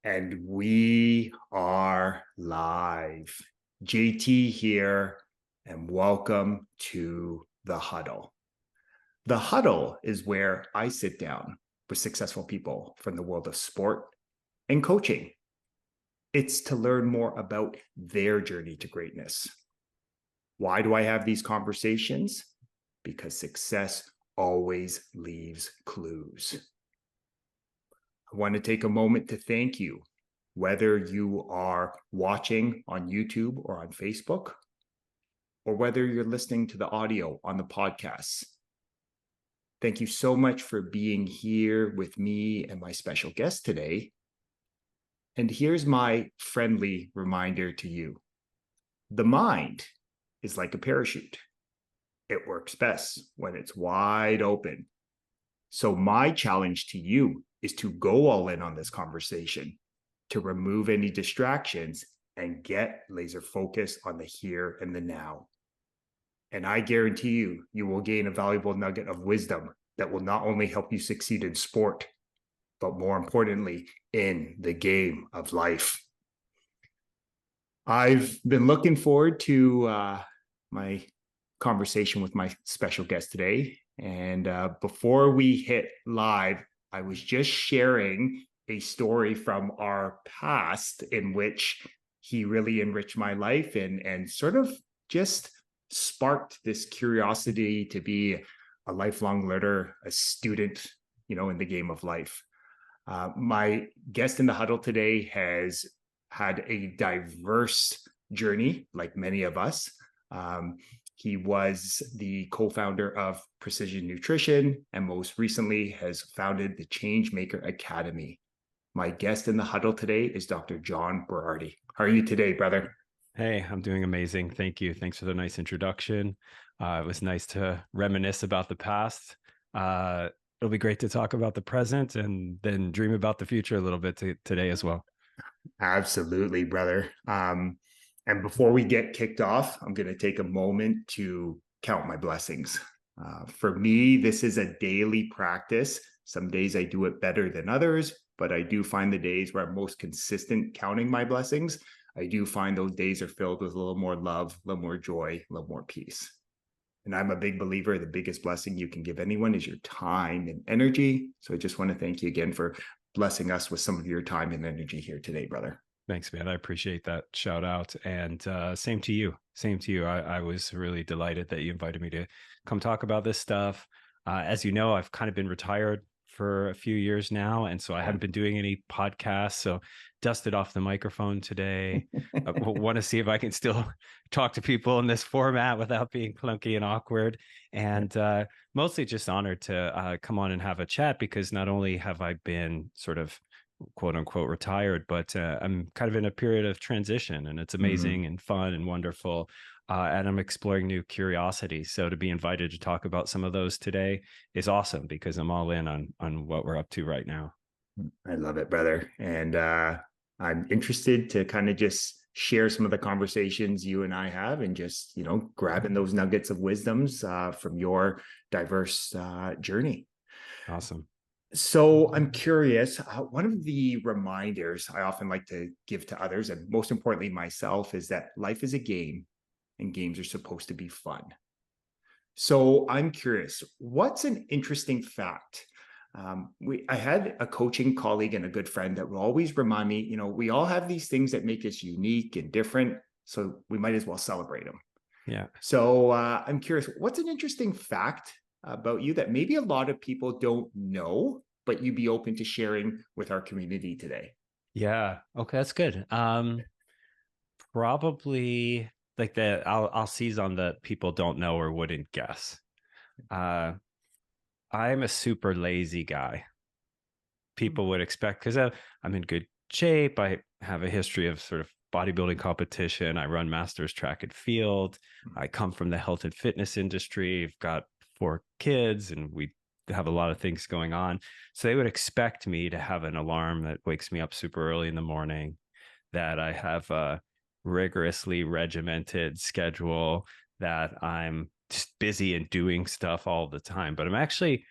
And we are live. JT here, and welcome to the huddle. The huddle is where I sit down with successful people from the world of sport and coaching. It's to learn more about their journey to greatness. Why do I have these conversations? Because success always leaves clues. I want to take a moment to thank you, whether you are watching on YouTube or on Facebook, or whether you're listening to the audio on the podcasts. Thank you so much for being here with me and my special guest today. And here's my friendly reminder to you. The mind is like a parachute. It works best when it's wide open. So my challenge to you is to go all in on this conversation, to remove any distractions and get laser focused on the here and the now. And I guarantee you, you will gain a valuable nugget of wisdom that will not only help you succeed in sport, but more importantly, in the game of life. I've been looking forward to my conversation with my special guest today. And before we hit live, I was just sharing a story from our past in which he really enriched my life and sort of just sparked this curiosity to be a lifelong learner, a student, in the game of life. My guest in the huddle today has had a diverse journey, like many of us. He was the co-founder of Precision Nutrition and most recently has founded the Changemaker Academy. My guest in the huddle today is Dr. John Berardi. How are you today, brother? Hey, I'm doing amazing. Thank you. Thanks for the nice introduction. It was nice to reminisce about the past. It'll be great to talk about the present and then dream about the future a little bit today as well. Absolutely, brother. And before we get kicked off, I'm going to take a moment to count my blessings. For me, this is a daily practice. Some days I do it better than others, but I do find the days where I'm most consistent counting my blessings. I do find those days are filled with a little more love, a little more joy, a little more peace. And I'm a big believer the biggest blessing you can give anyone is your time and energy. So I just want to thank you again for blessing us with some of your time and energy here today, brother. Thanks, man. I appreciate that shout out. And same to you. Same to you. I was really delighted that you invited me to come talk about this stuff. As you know, I've kind of been retired for a few years now. And so I haven't been doing any podcasts. So dusted off the microphone today. I want to see if I can still talk to people in this format without being clunky and awkward. And mostly just honored to come on and have a chat because not only have I been sort of quote unquote retired, but I'm kind of in a period of transition and it's amazing and fun and wonderful. And I'm exploring new curiosities. So to be invited to talk about some of those today is awesome because I'm all in on what we're up to right now. I love it, brother. And I'm interested to kind of just share some of the conversations you and I have and just, grabbing those nuggets of wisdoms from your diverse journey. Awesome. So I'm curious, one of the reminders I often like to give to others, and most importantly myself, is that life is a game and games are supposed to be fun. So I'm curious, what's an interesting fact? I had a coaching colleague and a good friend that will always remind me, we all have these things that make us unique and different, so we might as well celebrate them. Yeah. So I'm curious, what's an interesting fact about you that maybe a lot of people don't know, but you'd be open to sharing with our community today? Yeah. Okay. That's good. Probably like I'll seize on the people don't know or wouldn't guess. Uh, I'm a super lazy guy. People would expect because I'm in good shape. I have a history of sort of bodybuilding competition. I run masters track and field. I come from the health and fitness industry. I've got 4 kids and we have a lot of things going on. So they would expect me to have an alarm that wakes me up super early in the morning, that I have a rigorously regimented schedule, that I'm just busy and doing stuff all the time. But I'm actually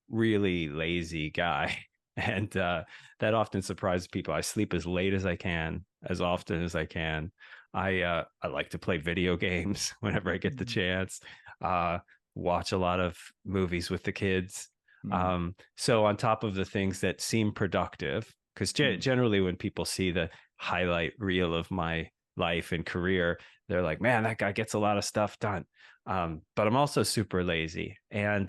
really lazy guy. and that often surprises people. I sleep as late as I can, as often as I can. I like to play video games whenever I get the Mhm. chance. Uh, Watch a lot of movies with the kids. Mm, So on top of the things that seem productive, because mm, generally when people see the highlight reel of my life and career, they're like, "Man, that guy gets a lot of stuff done." But I'm also super lazy, and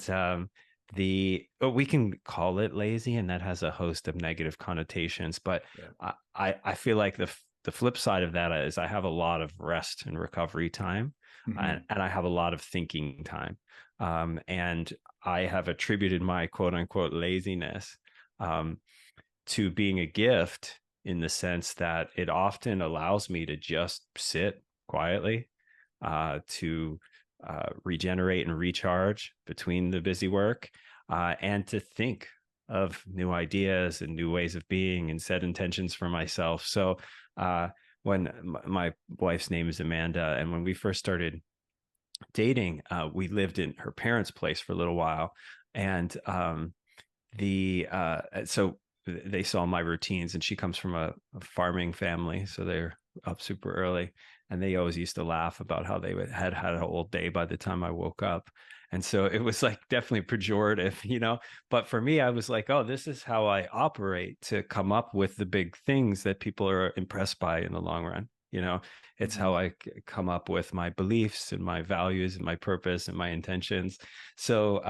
we can call it lazy, and that has a host of negative connotations. But yeah. I feel like the flip side of that is I have a lot of rest and recovery time, Mhm. and I have a lot of thinking time, and I have attributed my quote unquote laziness um, to being a gift in the sense that it often allows me to just sit quietly, to regenerate and recharge between the busy work, and to think of new ideas and new ways of being and set intentions for myself. So, when my wife's name is Amanda, and when we first started dating, we lived in her parents' place for a little while, and the so they saw my routines, and she comes from a farming family, so they're up super early, and they always used to laugh about how they had a whole day by the time I woke up. And so it was like definitely pejorative, but for me I was like, oh, this is how I operate to come up with the big things that people are impressed by in the long run. It's how Mhm. I come up with my beliefs and my values and my purpose and my intentions. So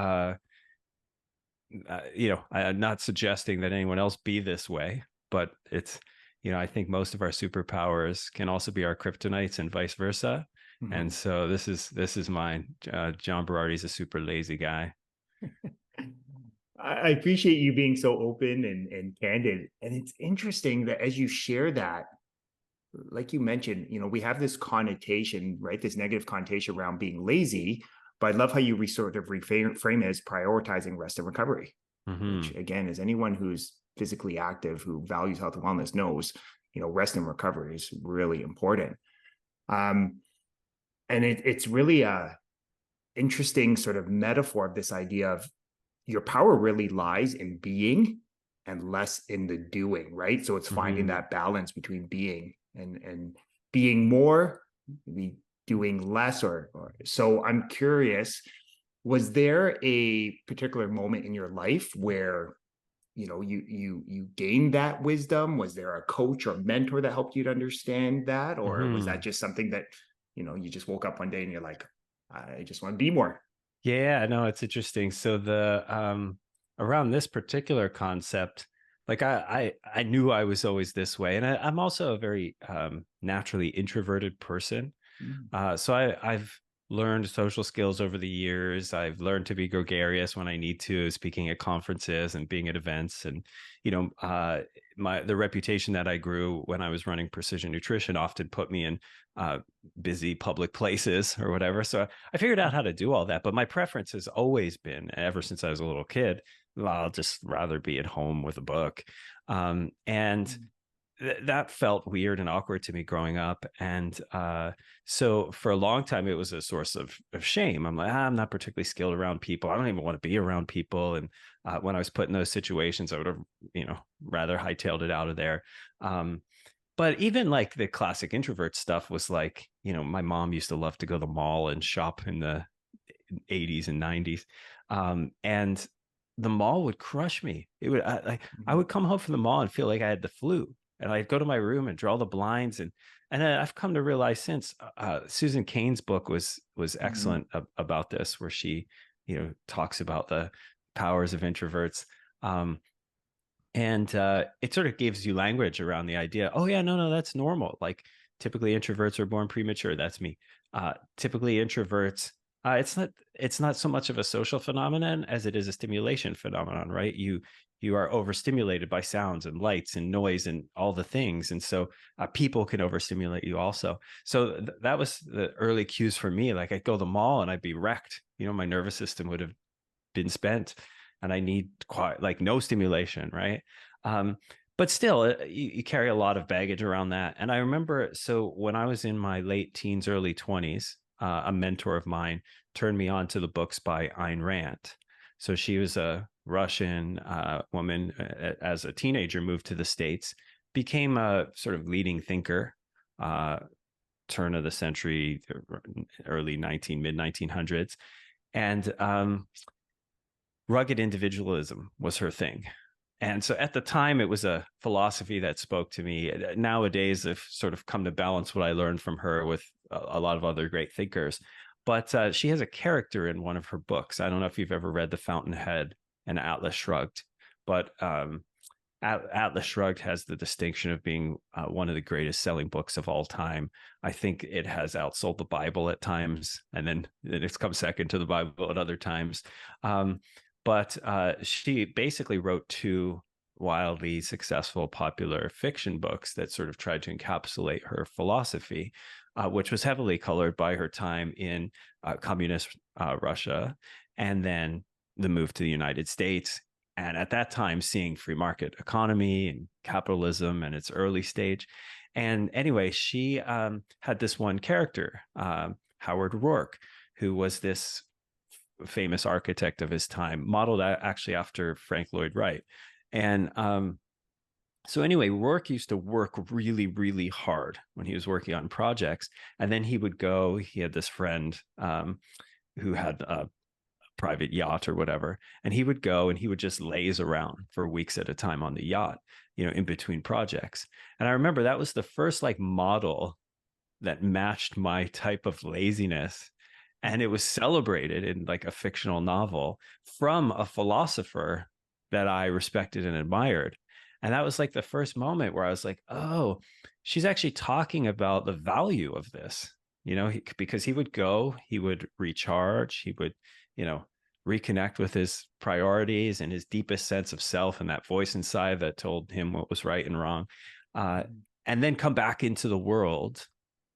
I'm not suggesting that anyone else be this way, but I think most of our superpowers can also be our kryptonites and vice versa. And Mhm. so this is mine. John Berardi's a super lazy guy. I appreciate you being so open and candid. And it's interesting that as you share that, like you mentioned, we have this connotation, right? This negative connotation around being lazy. But I love how you sort of reframe it as prioritizing rest and recovery, which Hmm. again, as anyone who's physically active, who values health and wellness knows, rest and recovery is really important. Um, and it's really a interesting sort of metaphor of this idea of your power really lies in being and less in the doing, right? So it's finding Hmm. that balance between being and being more, maybe doing less, or so. I'm curious, was there a particular moment in your life where you gained that wisdom? Was there a coach or mentor that helped you to understand that, or was that Hmm. just something that you just woke up one day and you're like, I just want to be more? Yeah, no, it's interesting. So the around this particular concept, like I knew I was always this way, and I'm also a very naturally introverted person. Mm-hmm. So I've learned social skills over the years. I've learned to be gregarious when I need to, speaking at conferences and being at events. And you know, uh, the reputation that I grew when I was running Precision Nutrition often put me in uh, busy public places or whatever. So I figured out how to do all that. But my preference has always been, ever since I was a little kid, well, I'll just rather be at home with a book. And that felt weird and awkward to me growing up. And so for a long time, it was a source of shame. I'm like, I'm not particularly skilled around people. I don't even want to be around people. And when I was put in those situations, I would have, rather hightailed it out of there. Um, but even like the classic introvert stuff was like, my mom used to love to go to the mall and shop in the 80s and 90s. And the mall would crush me. I Mm-hmm. would come home from the mall and feel like I had the flu. And I'd go to my room and draw the blinds, and I've come to realize since Susan Cain's book was Mm-hmm. excellent about this, where she talks about the powers of introverts. And it sort of gives you language around the idea. Oh yeah, no, that's normal. Like typically introverts are born premature. That's me. Typically introverts, it's not so much of a social phenomenon as it is a stimulation phenomenon, right? You are overstimulated by sounds and lights and noise and all the things, and so people can overstimulate you also. So that was the early cues for me. Like I'd go to the mall and I'd be wrecked. My nervous system would have been spent, and I need quite like no stimulation, right? Um, but still, you carry a lot of baggage around that. And I remember, so when I was in my late teens, early 20s, a mentor of mine turned me on to the books by Ayn Rand. So she was a Russian woman, as a teenager, moved to the States, became a sort of leading thinker, uh, turn of the century, early mid 1900s. And rugged individualism was her thing. And so at the time, it was a philosophy that spoke to me. Nowadays, I've sort of come to balance what I learned from her with a lot of other great thinkers. But she has a character in one of her books. I don't know if you've ever read The Fountainhead and Atlas Shrugged, but Atlas Shrugged has the distinction of being one of the greatest selling books of all time. I think it has outsold the Bible at times, and then it's come second to the Bible at other times. But she basically wrote two wildly successful popular fiction books that sort of tried to encapsulate her philosophy, which was heavily colored by her time in communist Russia, and then the move to the United States. And at that time, seeing free market economy and capitalism and its early stage. And anyway, she had this one character, Howard Rourke, who was this famous architect of his time, modeled actually after Frank Lloyd Wright. And so anyway, Rourke used to work really, really hard when he was working on projects. And then he would go, he had this friend who had a private yacht or whatever, and he would go and he would just laze around for weeks at a time on the yacht, in between projects. And I remember that was the first like model that matched my type of laziness, and it was celebrated in like a fictional novel from a philosopher that I respected and admired. And that was like the first moment where I was like, oh, she's actually talking about the value of this, because he would go, he would recharge, he would, reconnect with his priorities and his deepest sense of self and that voice inside that told him what was right and wrong. And then come back into the world,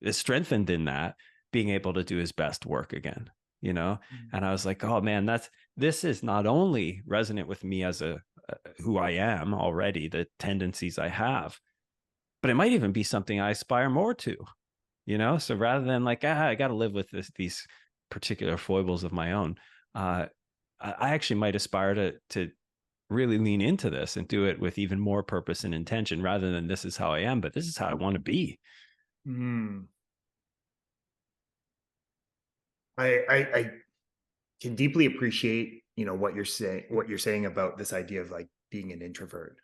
is strengthened in that, being able to do his best work again, And I was like, oh man, this is not only resonant with me as who I am already, the tendencies I have, but it might even be something I aspire more to, So rather than like, I got to live with these particular foibles of my own, I actually might aspire to really lean into this and do it with even more purpose and intention, rather than this is how I am, but this is how I want to be. Mm. I can deeply appreciate, what you're saying about this idea of like being an introvert.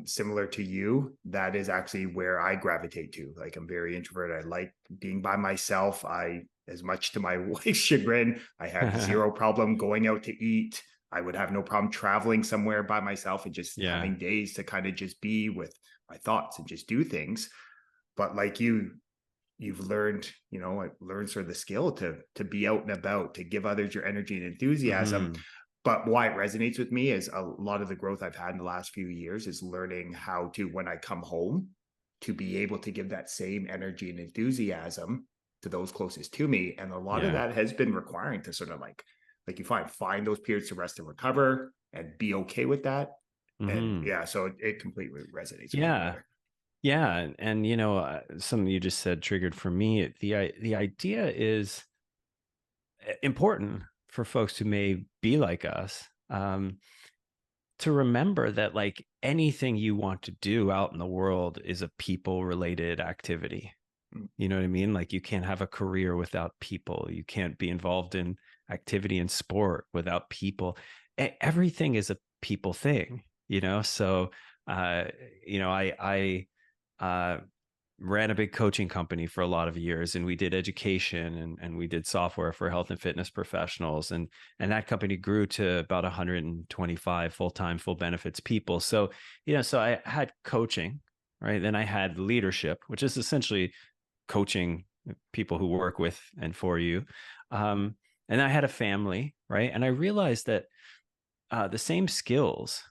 Similar to you, that is actually where I gravitate to. Like, I'm very introverted. I like being by myself. As much to my wife's chagrin, I have zero problem going out to eat. I would have no problem traveling somewhere by myself and just Yeah. having days to kind of just be with my thoughts and just do things. But like you've learned, learned sort of the skill to be out and about, to give others your energy and enthusiasm. Mm-hmm. But why it resonates with me is a lot of the growth I've had in the last few years is learning how to, when I come home, to be able to give that same energy and enthusiasm to those closest to me. And a lot of Yeah. that has been requiring to sort of like you find those periods to rest and recover and be okay with that. And Mm-hmm. yeah, so it completely resonates with me, Yeah. brother. Yeah. And something you just said triggered for me. The idea is important for folks who may be like us, to remember that like anything you want to do out in the world is a people related activity. Mm. You know what I mean? Like, you can't have a career without people. You can't be involved in activity and sport without people. Everything is a people thing, So, uh, I ran a big coaching company for a lot of years, and we did education and we did software for health and fitness professionals, and that company grew to about 125 full-time full benefits people. So so I had coaching, right? Then I had leadership, which is essentially coaching people who work with and for you, and I had a family, right? And I realized that the same skills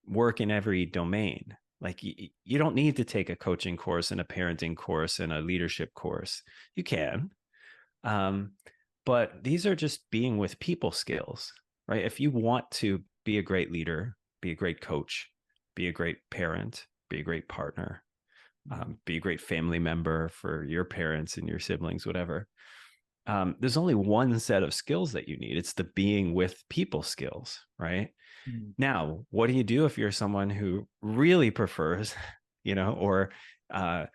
work in every domain. Like, you don't need to take a coaching course and a parenting course and a leadership course. You can, um, but these are just being with people skills, right? If you want to be a great leader, be a great coach, be a great parent, be a great partner, be a great family member for your parents and your siblings, whatever. There's only one set of skills that you need. It's the being with people skills, right? Mm. Now, what do you do if you're someone who really prefers, or uh,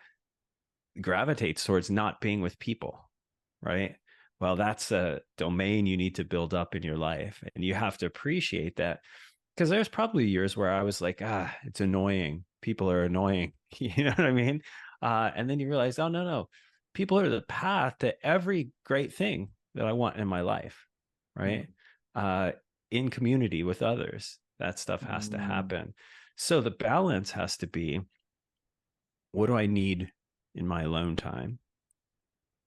gravitates towards not being with people, right? Well, that's a domain you need to build up in your life. And you have to appreciate that, because there's probably years where I was like, it's annoying. People are annoying. You know what I mean? And then you realize, oh, no, no. People are the path to every great thing that I want in my life, right? Mm. Uh, in community with others, that stuff has to Mm. happen. So the balance has to be, what do I need in my alone time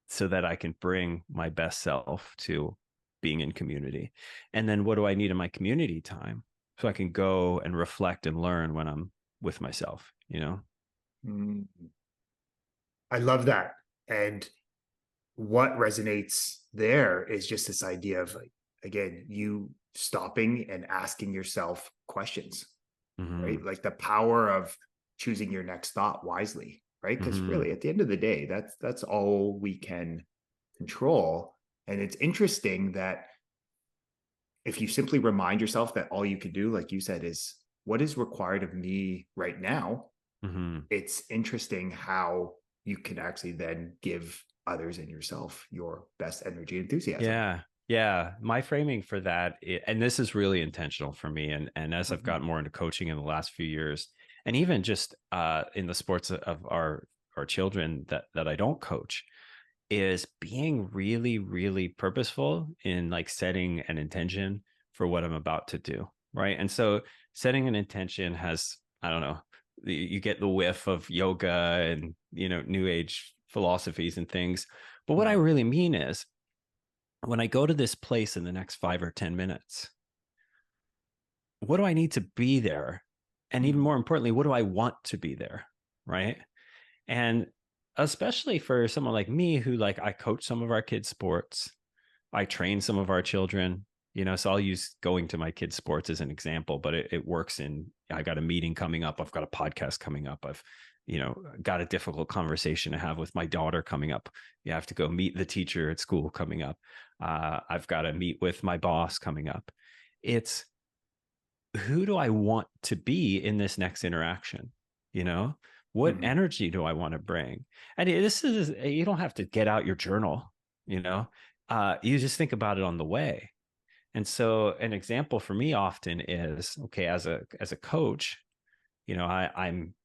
so that I can bring my best self to being in community? And then what do I need in my community time so I can go and reflect and learn when I'm with myself? Mm. I love that. And what resonates there is just this idea of, like, again, you stopping and asking yourself questions, right? Hmm. Like the power of choosing your next thought wisely, right? Because Hmm. really, at the end of the day, that's all we can control. And it's interesting that if you simply remind yourself that all you can do, like you said, is what is required of me right now, Hmm. it's interesting how you can actually then give others and yourself your best energy and enthusiasm. Yeah. Yeah. My framing for that, and this is really intentional for me. And as I've Mhm. gotten more into coaching in the last few years, and even just in the sports of our children that I don't coach, is being really, really purposeful in like setting an intention for what I'm about to do. Right. And so setting an intention has, I don't know, you get the whiff of yoga and, new age philosophies and things. But what I Mhm. really mean is, when I go to this place in the next 5 or 10 minutes, what do I need to be there? And even Mhm. more importantly, what do I want to be there? Right. And especially for someone like me who, like, I coach some of our kids' sports, I train some of our children, so I'll use going to my kids' sports as an example, but it works I got a meeting coming up. I've got a podcast coming up. I've, got a difficult conversation to have with my daughter coming up. You have to go meet the teacher at school coming up. I've got to meet with my boss coming up. It's, who do I want to be in this next interaction? You know, what Mhm. energy do I want to bring? And this is, you don't have to get out your journal, you know, you just think about it on the way. And so an example for me often is, okay, as a coach, I'm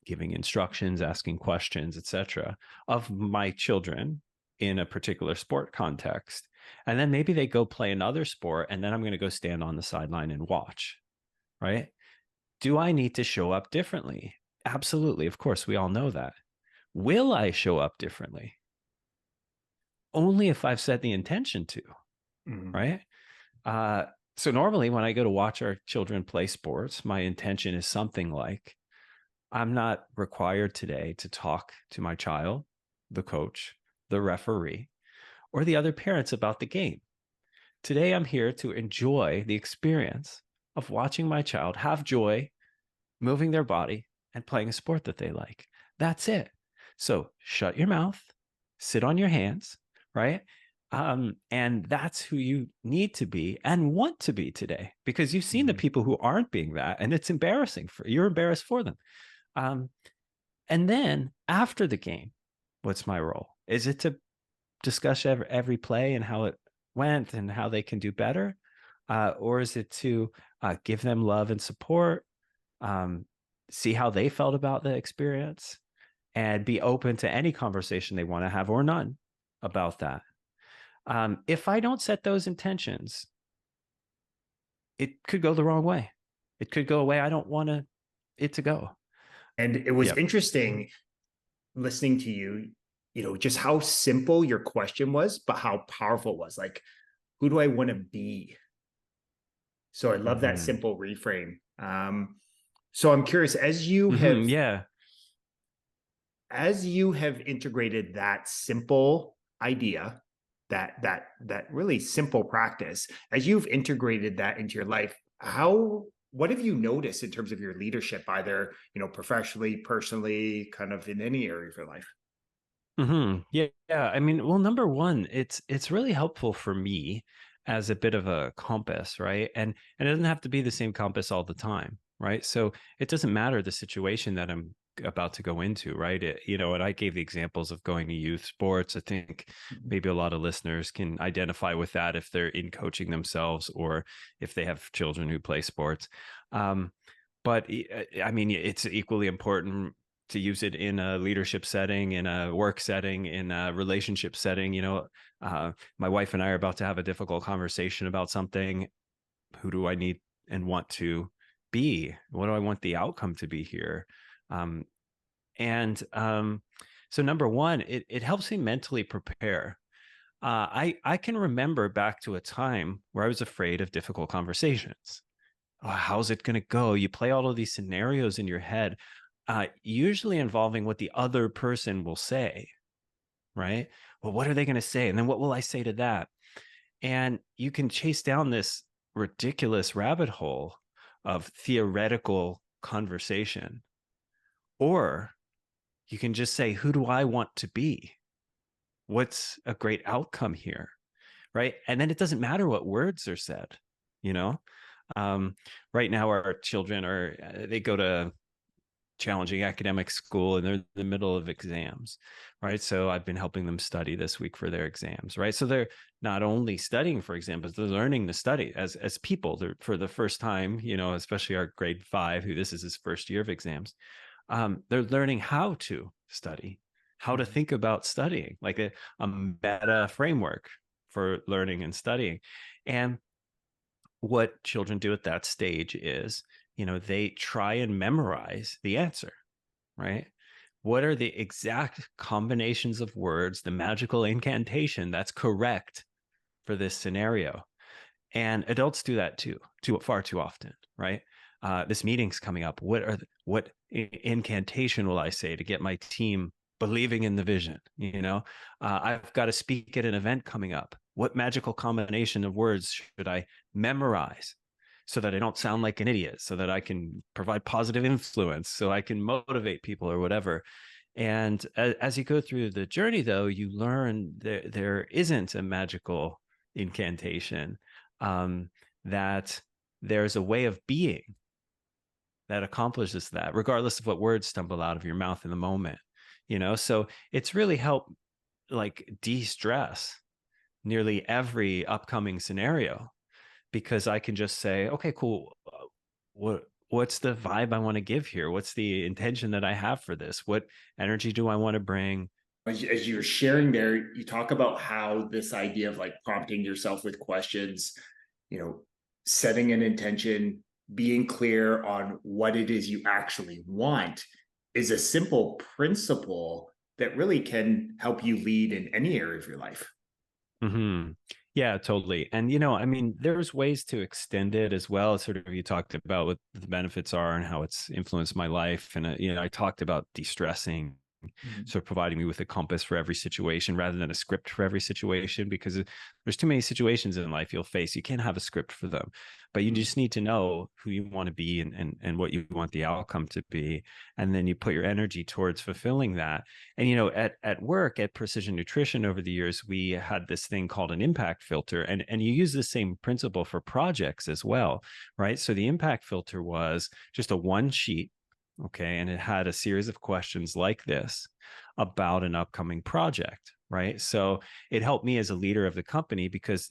giving instructions, asking questions, etc., of my children in a particular sport context. And then maybe they go play another sport, and then I'm going to go stand on the sideline and watch, right? Do I need to show up differently? Absolutely. Of course, we all know that. Will I show up differently? Only if I've set the intention to, Mhm. right? Uh, so normally when I go to watch our children play sports, my intention is something like, I'm not required today to talk to my child, the coach, the referee, or the other parents about the game. Today, I'm here to enjoy the experience of watching my child have joy, moving their body, and playing a sport that they like. That's it. So shut your mouth, sit on your hands, right? And that's who you need to be and want to be today, because you've seen the Mhm. people who aren't being that, and it's embarrassing you're embarrassed for them. Um, and then after the game, what's my role? Is it to discuss every play and how it went and how they can do better? Or is it to give them love and support, um, see how they felt about the experience, and be open to any conversation they want to have or none about that? If I don't set those intentions, it could go the wrong way. It could go a way I don't want it to go. And it was Yep. interesting listening to you, just how simple your question was, but how powerful it was. Like, who do I want to be? So I love that Hmm. simple reframe. So I'm curious, Hmm. Yeah. as you have integrated that simple idea, that really simple practice, as you've integrated that into your life, how what have you noticed in terms of your leadership, either professionally, personally, kind of in any area of your life? Yeah, yeah. I mean, well, number one, it's really helpful for me as a bit of a compass, right? And it doesn't have to be the same compass all the time, right? So it doesn't matter the situation that I'm about to go into, right? And I gave the examples of going to youth sports. I think maybe a lot of listeners can identify with that if they're in coaching themselves or if they have children who play sports. But I mean, it's equally important to use it in a leadership setting, in a work setting, in a relationship setting. My wife and I are about to have a difficult conversation about something. Who do I need and want to be? What do I want the outcome to be here? Um, and so number one, it helps me mentally prepare. I can remember back to a time where I was afraid of difficult conversations. Oh, how's it going to go? You play all of these scenarios in your head, usually involving what the other person will say, right? Well, what are they going to say? And then what will I say to that? And you can chase down this ridiculous rabbit hole of theoretical conversation, or you can just say, who do I want to be? What's a great outcome here? Right. And then it doesn't matter what words are said, you know? Right now, our children they go to challenging academic school and they're in the middle of exams, right? So I've been helping them study this week for their exams, right? So they're not only studying for exams, but they're learning to study as people. They're, for the first time, especially our grade 5, who this is his first year of exams. They're learning how to study, how to think about studying, like a meta framework for learning and studying. And what children do at that stage is, they try and memorize the answer, right? What are the exact combinations of words, the magical incantation that's correct for this scenario? And adults do that too far too often, right? This meeting's coming up. What incantation will I say to get my team believing in the vision? I've got to speak at an event coming up. What magical combination of words should I memorize so that I don't sound like an idiot, so that I can provide positive influence, so I can motivate people or whatever? And as you go through the journey, though, you learn there isn't a magical incantation, that there's a way of being that accomplishes that, regardless of what words stumble out of your mouth in the moment. So it's really helped like de-stress nearly every upcoming scenario, because I can just say, okay, cool. What's the vibe I want to give here? What's the intention that I have for this? What energy do I want to bring? As you're sharing there, you talk about how this idea of like prompting yourself with questions, you know, setting an intention, being clear on what it is you actually want is a simple principle that really can help you lead in any area of your life. Mm-hmm. Yeah, totally. And I mean, there's ways to extend it as well. Sort of, you talked about what the benefits are and how it's influenced my life. And I talked about de-stressing, Mm-hmm. sort of providing me with a compass for every situation rather than a script for every situation, because there's too many situations in life you'll face. You can't have a script for them, but you just need to know who you want to be and what you want the outcome to be. And then you put your energy towards fulfilling that. And, at work at Precision Nutrition over the years, we had this thing called an impact filter. And you use the same principle for projects as well, right? So the impact filter was just a one sheet. Okay. And it had a series of questions like this about an upcoming project. Right. So it helped me as a leader of the company because,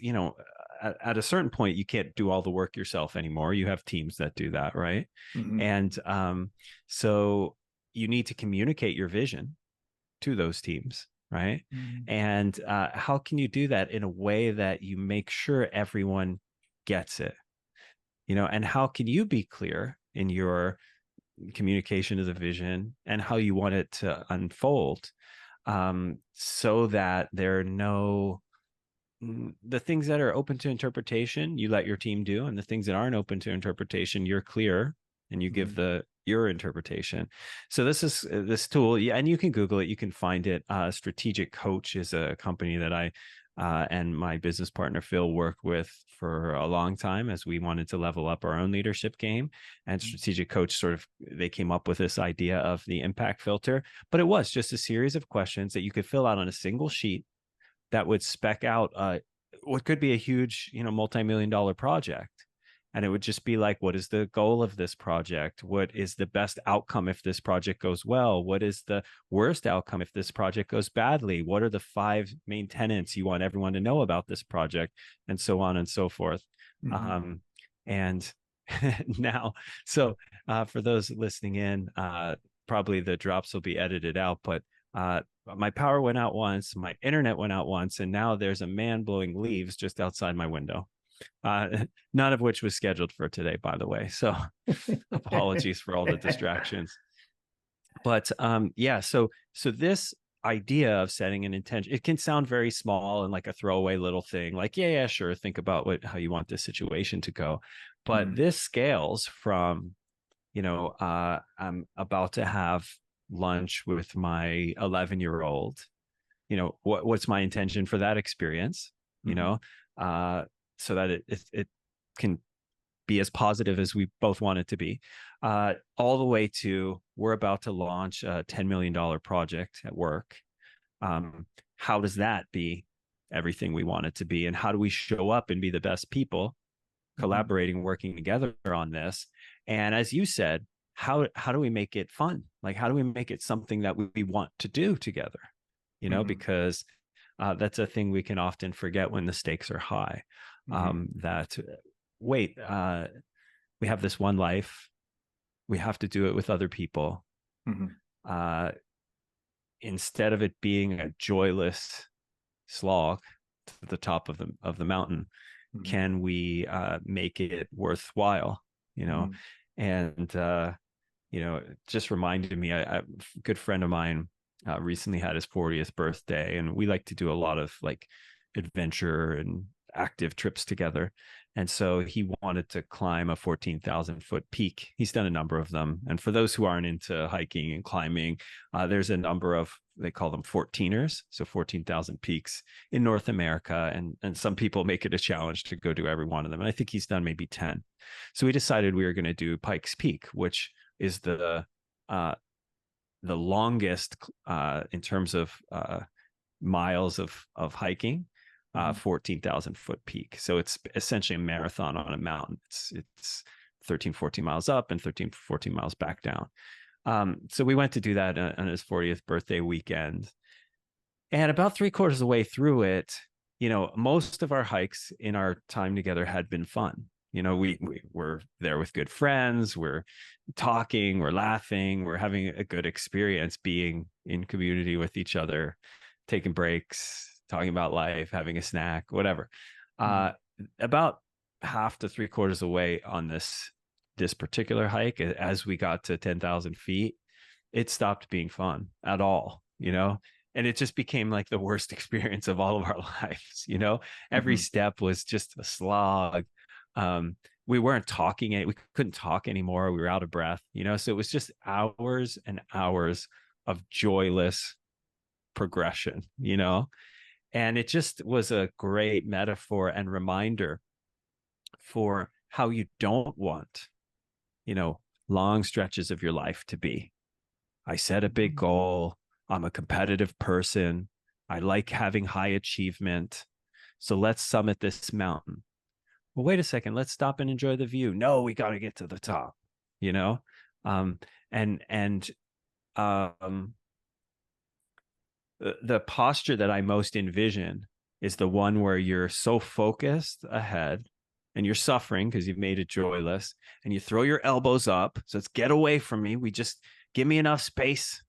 at a certain point, you can't do all the work yourself anymore. You have teams that do that. Right. Mm-hmm. And so you need to communicate your vision to those teams. Right. Mm-hmm. And how can you do that in a way that you make sure everyone gets it? And how can you be clear in your communication of the vision and how you want it to unfold, so that there are the things that are open to interpretation you let your team do, and the things that aren't open to interpretation you're clear and you give your interpretation. So this tool, yeah, and you can Google it, you can find it. Strategic Coach is a company that I and my business partner Phil worked with for a long time as we wanted to level up our own leadership game. And Strategic Coach they came up with this idea of the impact filter, but it was just a series of questions that you could fill out on a single sheet that would spec out what could be a huge, multi-million dollar project. And it would just be like, what is the goal of this project? What is the best outcome if this project goes well? What is the worst outcome if this project goes badly? What are the 5 main tenets you want everyone to know about this project? And so on and so forth. Mhm. And now, so for those listening in, probably the drops will be edited out, but my power went out once, my internet went out once, and now there's a man blowing leaves just outside my window. None of which was scheduled for today, by the way. So apologies for all the distractions. But yeah, so this idea of setting an intention, it can sound very small and like a throwaway little thing, like, yeah, sure, think about how you want this situation to go. But Mhm. this scales from, I'm about to have lunch with my 11-year-old. What's my intention for that experience, you Mhm. know uh so that it can be as positive as we both want it to be, all the way to we're about to launch a $10 million project at work. How does that be everything we want it to be, and how do we show up and be the best people Mhm. collaborating, working together on this? And as you said, how do we make it fun? Like, how do we make it something that we want to do together? Mhm. Because that's a thing we can often forget when the stakes are high. Mhm. That wait, we have this one life. We have to do it with other people. Mhm. Uh, Instead of it being a joyless slog to the top of the mountain, Mhm. can we make it worthwhile? You know, Mhm. and it just reminded me. A good friend of mine recently had his 40th birthday, and we like to do a lot of like adventure and active trips together. And so he wanted to climb a 14,000-foot peak. He's done a number of them. And for those who aren't into hiking and climbing, there's a number of, they call them 14ers, so 14,000 peaks in North America. And some people make it a challenge to go do every one of them. And I think he's done maybe 10. So we decided we were going to do Pikes Peak, which is uh, the longest in terms of miles of hiking, Mhm. 14,000-foot peak. So it's essentially a marathon on a mountain. It's 13, 14 miles up and 13, 14 miles back down. So we went to do that on his 40th birthday weekend. And about 3/4 of the way through it, most of our hikes in our time together had been fun. We were there with good friends. We're talking, we're laughing, we're having a good experience being in community with each other, taking breaks, talking about life, having a snack, whatever. Uh, Mhm. about half to 3/4 away on this particular hike, as we got to 10,000 feet, it stopped being fun at all. And it just became like the worst experience of all of our lives. Every Mhm. step was just a slog. um, we weren't talking, we couldn't talk anymore, we were out of breath. So it was just hours and hours of joyless progression. And it just was a great metaphor and reminder for how you don't want you know long stretches of your life to be. I set a big goal. I'm a competitive person. I like having high achievement. So let's summit this mountain. Well, wait a second. Let's stop and enjoy the view. No, we got to get to the top. You know, um, and um, the posture that I most envision is the one where you're so focused ahead and you're suffering because you've made it joyless, and you throw your elbows up. So it's get away from me. We just give me enough space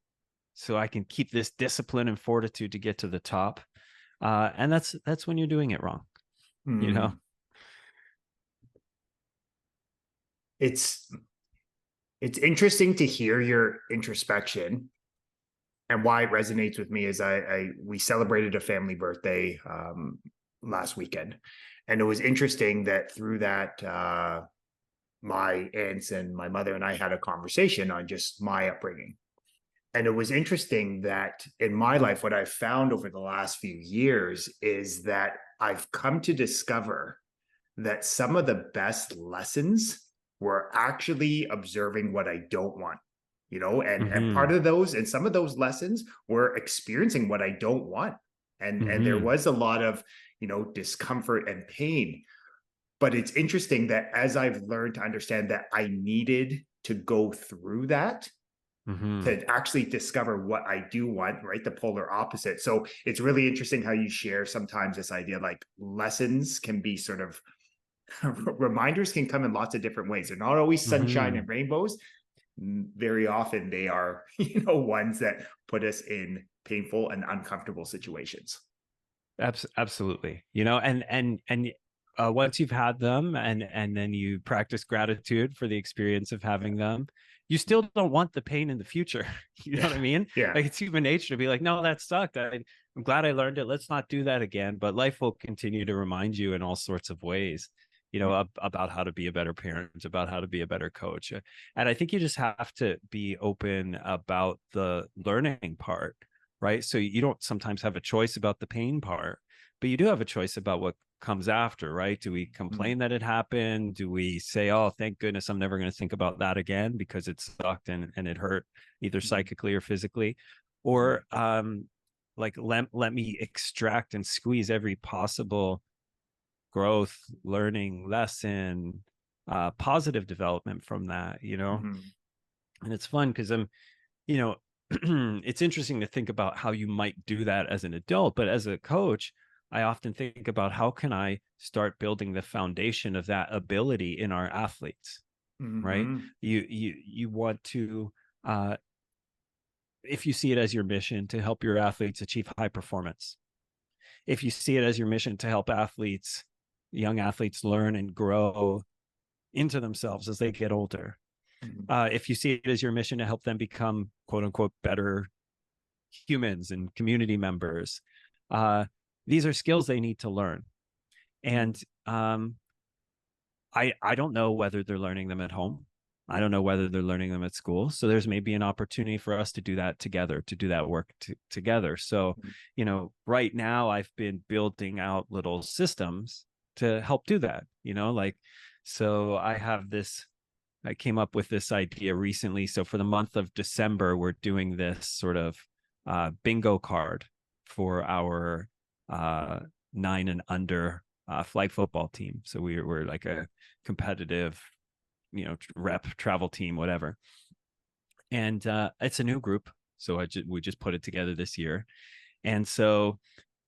so I can keep this discipline and fortitude to get to the top. And that's when you're doing it wrong, you know? Mhm. It's it's interesting to hear your introspection, and why it resonates with me is I we celebrated a family birthday last weekend, and it was interesting that through that my aunts and my mother and I had a conversation on just my upbringing. And it was interesting that in my life, what I've found over the last few years is that I've come to discover that some of the best lessons were actually observing what I don't want, and Mm-hmm. part of those, and some of those lessons were experiencing what I don't want. and there Hmm. was a lot of, discomfort and pain. But it's interesting that as I've learned to understand that I needed to go through that Hmm. to actually discover what I do want, right? The polar opposite. So it's really interesting how you share sometimes this idea like lessons can be sort of reminders can come in lots of different ways. They're not always sunshine and Hmm. rainbows. Very often they are, ones that put us in painful and uncomfortable situations. Absolutely. Once you've had them and then you practice gratitude for the experience of having them, you still don't want the pain in the future. You know Yeah. what I mean? Yeah. Like it's human nature to be like, no, that sucked. I'm glad I learned it. Let's not do that again. But life will continue to remind you in all sorts of ways, about how to be a better parent, about how to be a better coach. And I think you just have to be open about the learning part, right? So you don't sometimes have a choice about the pain part, but you do have a choice about what comes after, right? Do we complain that it happened? Do we say, oh, thank goodness I'm never going to think about that again because it sucked and it hurt either Mhm. psychically or physically? Mhm. Or like let me extract and squeeze every possible growth, learning, lesson, positive development from that, Mhm. and it's fun because you know, it's interesting to think about how you might do that as an adult, but as a coach, I often think about how can I start building the foundation of that ability in our athletes, right? Mhm. You want to uh if you see it as your mission to help your athletes achieve high performance, if you see it as your mission to help athletes, young athletes learn and grow into themselves as they get older, Mhm. if you see it as your mission to help them become quote unquote better humans and community members. Uh, these are skills they need to learn, Mhm. and I don't know whether they're learning them at home. I don't know whether they're learning them at school. So there's maybe an opportunity for us to do that together, to do that work together. So, right now I've been building out little systems to help do that. Like so I have this I came up with this idea recently. So for the month of December, we're doing this sort of bingo card for our 9 and under flag football team. So we're like a competitive, rep travel team, whatever. And it's a new group. So we just put it together this year. And so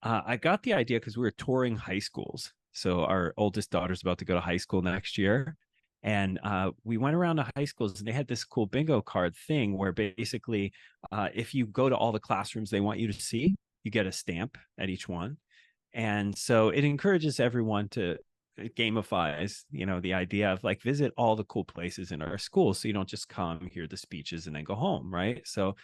I got the idea because we were touring high schools. So our oldest daughter's about to go to high school next year. And we went around to high schools and they had this cool bingo card thing where basically, if you go to all the classrooms they want you to see, you get a stamp at each one. And so it encourages everyone to it gamifies, the idea of like visit all the cool places in our school. So you don't just come hear the speeches and then go home. Right. So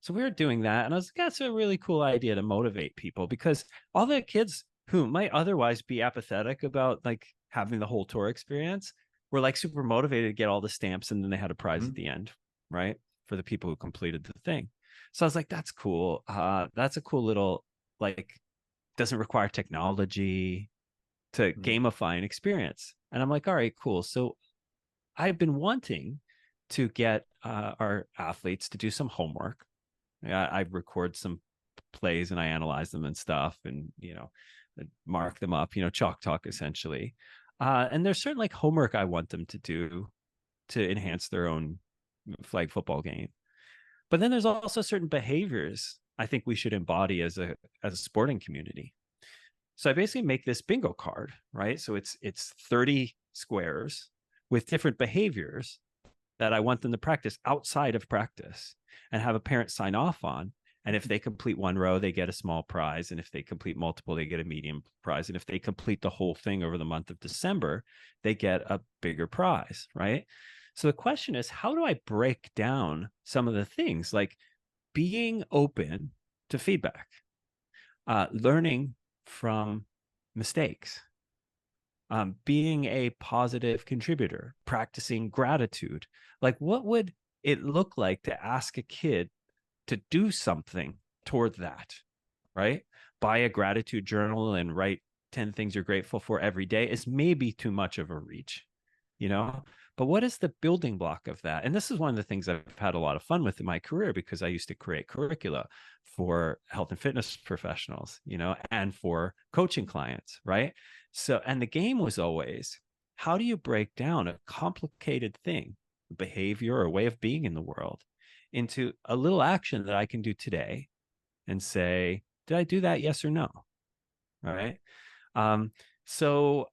we were doing that. And I was like, that's a really cool idea to motivate people because all the kids who might otherwise be apathetic about like having the whole tour experience were like super motivated to get all the stamps. And then they had a prize at Mhm. the end. Right. For the people who completed the thing. So I was like, that's cool. That's a cool little like doesn't require technology to Mhm. gamify an experience. And I'm like, all right, cool. So I've been wanting to get our athletes to do some homework. I record some plays and I analyze them and stuff and, mark them up, chalk talk essentially. And there's certain like homework I want them to do to enhance their own flag football game. But then there's also certain behaviors I think we should embody as a sporting community. So I basically make this bingo card, right? So it's 30 squares with different behaviors that I want them to practice outside of practice and have a parent sign off on. And if they complete one row, they get a small prize. And if they complete multiple, they get a medium prize. And if they complete the whole thing over the month of December, they get a bigger prize, right? So the question is, how do I break down some of the things like being open to feedback, learning from mistakes, being a positive contributor, practicing gratitude. Like, what would it look like to ask a kid to do something toward that, right? Buy a gratitude journal and write 10 things you're grateful for every day is maybe too much of a reach, you know? But what is the building block of that? And this is one of the things I've had a lot of fun with in my career, because I used to create curricula for health and fitness professionals, and for coaching clients, right? So, and the game was always, how do you break down a complicated thing, behavior or way of being in the world, into a little action that I can do today and say, did I do that? Yes or no? Right. Um, so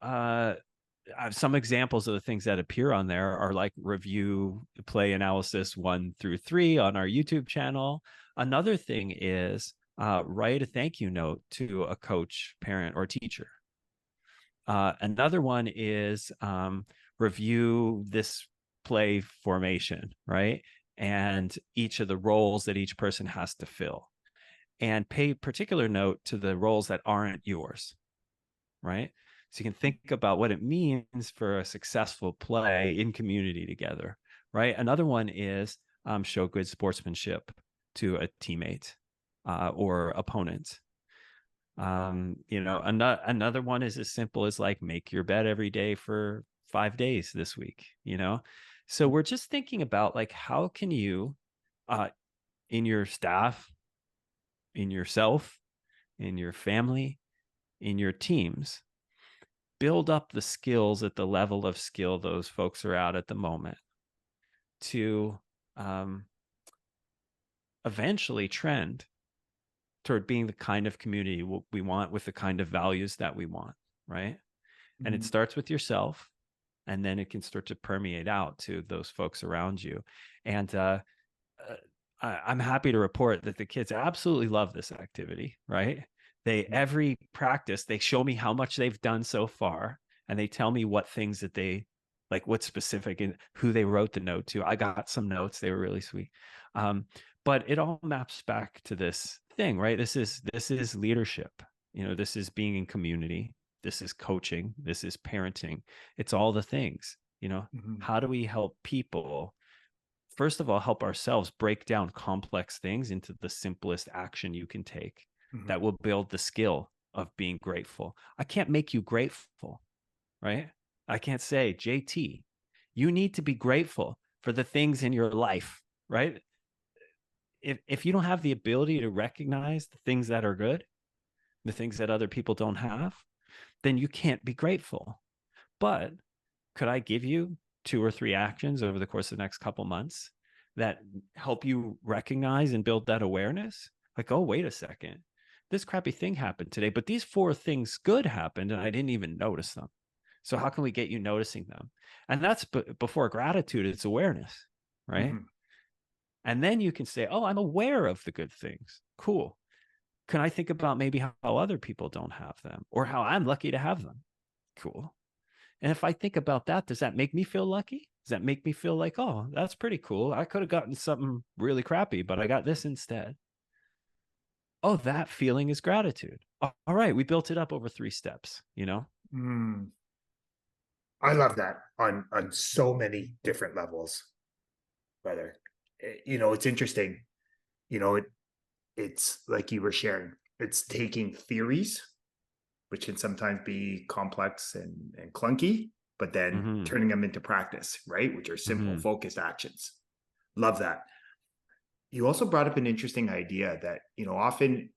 some examples of the things that appear on there are like review play analysis 1 through 3 on our YouTube channel. Another thing is write a thank you note to a coach, parent, or teacher. Another one is review this play formation, right? And each of the roles that each person has to fill, and pay particular note to the roles that aren't yours, right? So you can think about what it means for a successful play in community together, right? Another one is show good sportsmanship to a teammate or opponent. Another one is as simple as like make your bed every day for 5 days this week. So we're just thinking about like, how can you, uh, in your staff, in yourself, in your family, in your teams, build up the skills at the level of skill those folks are at the moment to um, eventually trend toward being the kind of community we want with the kind of values that we want, right? And it Mhm. starts with yourself, and then it can start to permeate out to those folks around you. And uh, I'm happy to report that the kids absolutely love this activity, right? They every practice, they show me how much they've done so far, and they tell me what things that they like, what specific and who they wrote the note to. I got some notes; they were really sweet. Um, but it all maps back to this thing, right? This is leadership. This is being in community. This is coaching. This is parenting. It's all the things. Mhm. How do we help people, first of all, help ourselves break down complex things into the simplest action you can take Mhm. that will build the skill of being grateful? I can't make you grateful, right? I can't say, JT, you need to be grateful for the things in your life, right? If you don't have the ability to recognize the things that are good, the things that other people don't have, then you can't be grateful. But could I give you 2 or 3 actions over the course of the next couple months that help you recognize and build that awareness? Like, oh, wait a second. This crappy thing happened today, but these 4 things good happened and I didn't even notice them. So, how can we get you noticing them? And that's before gratitude, it's awareness, right? Mhm. And then you can say, oh, I'm aware of the good things. Cool. Can I think about maybe how other people don't have them or how I'm lucky to have them? Cool. And if I think about that, does that make me feel lucky? Does that make me feel like, oh, that's pretty cool? I could have gotten something really crappy, but I got this instead. Oh, that feeling is gratitude. All right, we built it up over 3 steps. Mm. I love that on so many different levels, brother. It's interesting. You know, it's like you were sharing. It's taking theories, which can sometimes be complex and clunky, but then Mm-hmm. turning them into practice, right? Which are simple, Mm-hmm. focused actions. Love that. You also brought up an interesting idea that, often,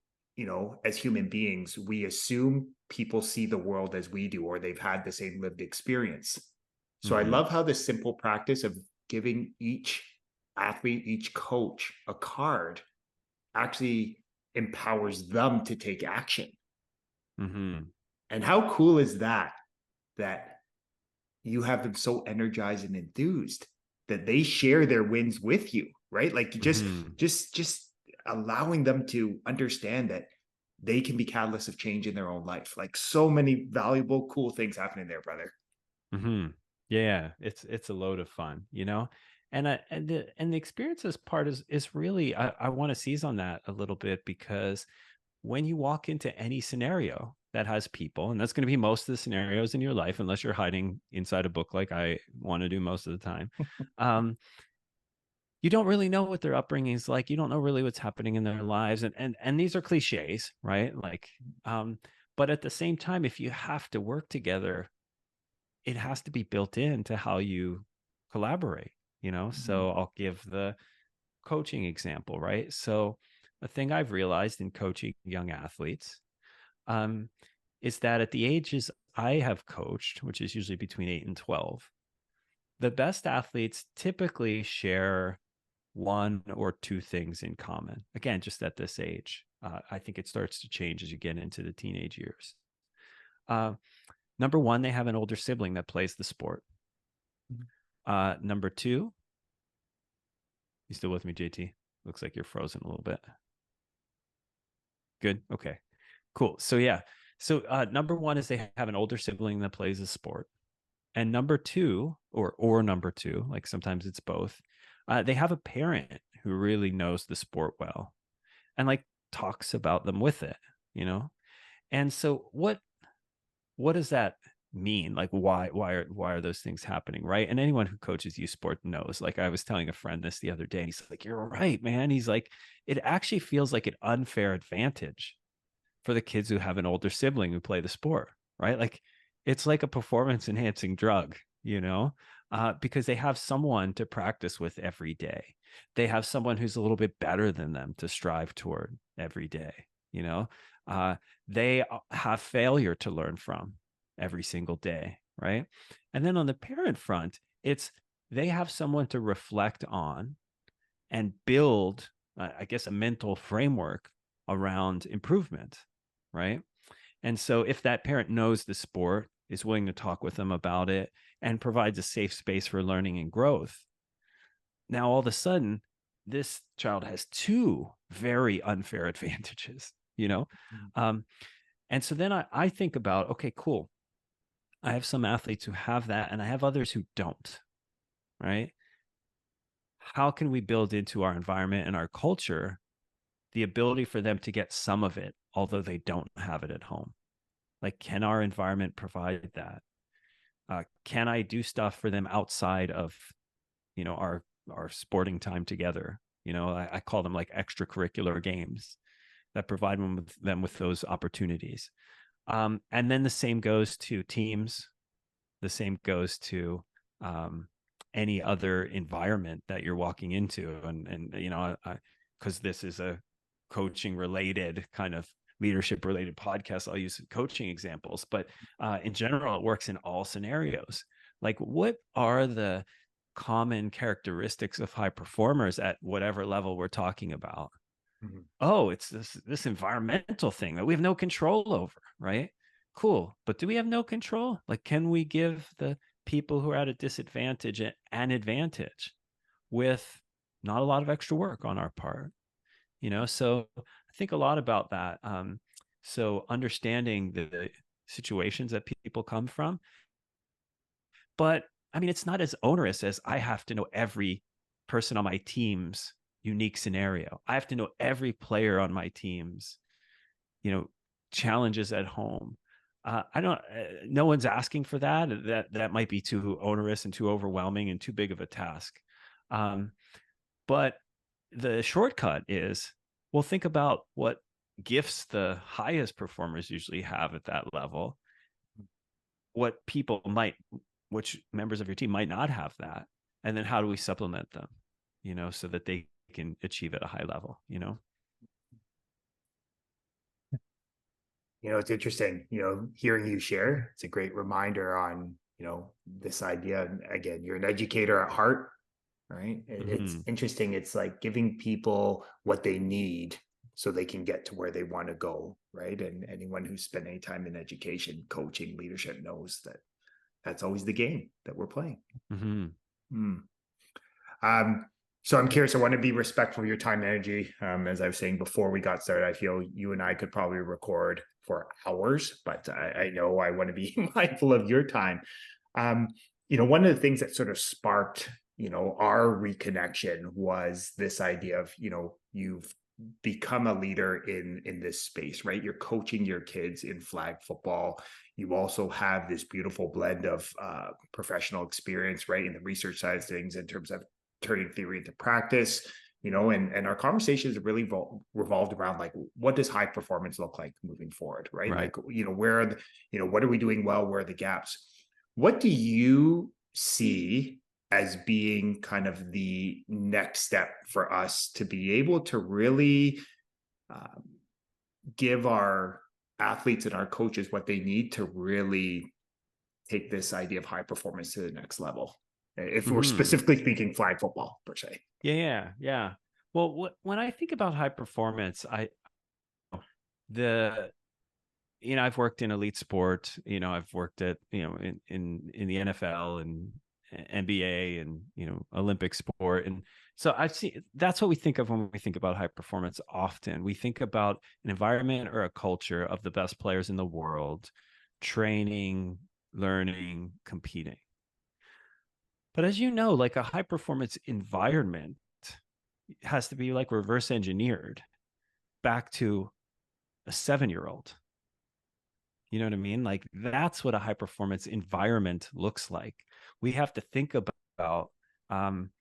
as human beings, we assume people see the world as we do, or they've had the same lived experience. So I Mm-hmm. love how the simple practice of giving each athlete, each coach a card actually empowers them to take action. Mm-hmm. And how cool is that? That you have them so energized and enthused that they share their wins with you, right? Like just Mm-hmm. just just allowing them to understand that they can be catalysts of change in their own life. Like so many valuable, cool things happening there, brother. Mm-hmm. Yeah, it's a load of fun. And the experiences part is really, I want to seize on that a little bit, because when you walk into any scenario that has people, and that's going to be most of the scenarios in your life, unless you're hiding inside a book like I want to do most of the time, um, you don't really know what their upbringing is like. You don't know really what's happening in their lives, and these are cliches, right? Like, um, but at the same time, if you have to work together, it has to be built into how you collaborate, so I'll give the coaching example, right? So a thing I've realized in coaching young athletes, um, is that at the ages I have coached, which is usually between 8 and 12, the best athletes typically share one or two things in common. Again, just at this age. I think it starts to change as you get into the teenage years. Uh, Number one, they have an older sibling that plays the sport. Number two, you still with me, JT? Looks like you're frozen a little bit. Good. Okay. Cool. So yeah. So number one is they have an older sibling that plays a sport. And number two, or number two, like sometimes it's both, they have a parent who really knows the sport well and like talks about them with it, you know? And so what does that mean? Like why are those things happening, right? And anyone who coaches youth sport knows. Like I was telling a friend this the other day, and he's like, "You're right, man." He's like, "It actually feels like an unfair advantage for the kids who have an older sibling who play the sport, right? Like it's like a performance enhancing drug, because they have someone to practice with every day. They have someone who's a little bit better than them to strive toward every day, you know? They have failure to learn from every single day, right? And then on the parent front, it's they have someone to reflect on and build, I guess, a mental framework around improvement, right? And so if that parent knows the sport, is willing to talk with them about it, and provides a safe space for learning and growth, now all of a sudden, this child has two very unfair advantages, you know? Um, and so then I think about, okay, cool. I have some athletes who have that, and I have others who don't, right? How can we build into our environment and our culture the ability for them to get some of it, although they don't have it at home? Like, can our environment provide that? Can I do stuff for them outside of, our sporting time together? I call them like extracurricular games that provide them with those opportunities. And then the same goes to teams. The same goes to any other environment that you're walking into, and because this is a coaching related kind of leadership related podcast, I'll use coaching examples, but in general it works in all scenarios. Like, what are the common characteristics of high performers at whatever level we're talking about? Mhm. Oh, it's this environmental thing that we have no control over, right? Cool. But do we have no control? Like, can we give the people who are at a disadvantage an advantage with not a lot of extra work on our part? So I think a lot about that. So understanding the situations that people come from, but I mean, it's not as onerous as I have to know every person on my team's unique scenario. I have to know every player on my team's, you know, challenges at home. I don't. No one's asking for that. That might be too onerous and too overwhelming and too big of a task. But the shortcut is, well, think about what gifts the highest performers usually have at that level. What people might, which members of your team might not have that, and then how do we supplement them? So that they can achieve at a high level. It's interesting, hearing you share. It's a great reminder on, this idea. And again, you're an educator at heart, right? It's Mm-hmm. interesting. It's like giving people what they need so they can get to where they want to go, right? And anyone who's spent any time in education, coaching, leadership knows that that's always the game that we're playing. Mm-hmm. Hmm. So I'm curious. I want to be respectful of your time and energy. As I was saying before we got started, I feel you and I could probably record for hours, but I know I want to be mindful of your time. Um, one of the things that sort of sparked, our reconnection was this idea of, you've become a leader in this space, right? You're coaching your kids in flag football. You also have this beautiful blend of professional experience, right, in the research side of things in terms of turning theory into practice, and our conversations have really revolved around like, what does high performance look like moving forward, right? Right. Like, where are what are we doing well? Where are the gaps? What do you see as being kind of the next step for us to be able to really um, give our athletes and our coaches what they need to really take this idea of high performance to the next level. If we're Hmm. specifically thinking flag football per se. Yeah, yeah, yeah. Well, when I think about high performance, I the I've worked in elite sport. I've worked at in the NFL and NBA and Olympic sport, and so I've seen that's what we think of when we think about high performance. Often we think about an environment or a culture of the best players in the world, training, learning, competing. But as you know, like a high performance environment has to be like reverse engineered back to a 7-year old. You know what I mean? Like that's what a high performance environment looks like. We have to think about, um,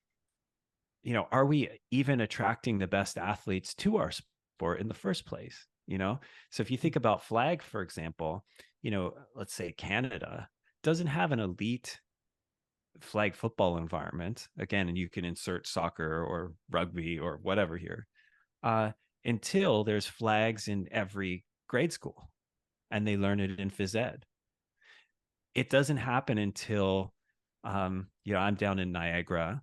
are we even attracting the best athletes to our sport in the first place? So if you think about flag, for example, let's say Canada doesn't have an elite flag football environment. Again, and you can insert soccer or rugby or whatever here, uh, until there's flags in every grade school and they learn it in phys ed. It doesn't happen until I'm down in Niagara.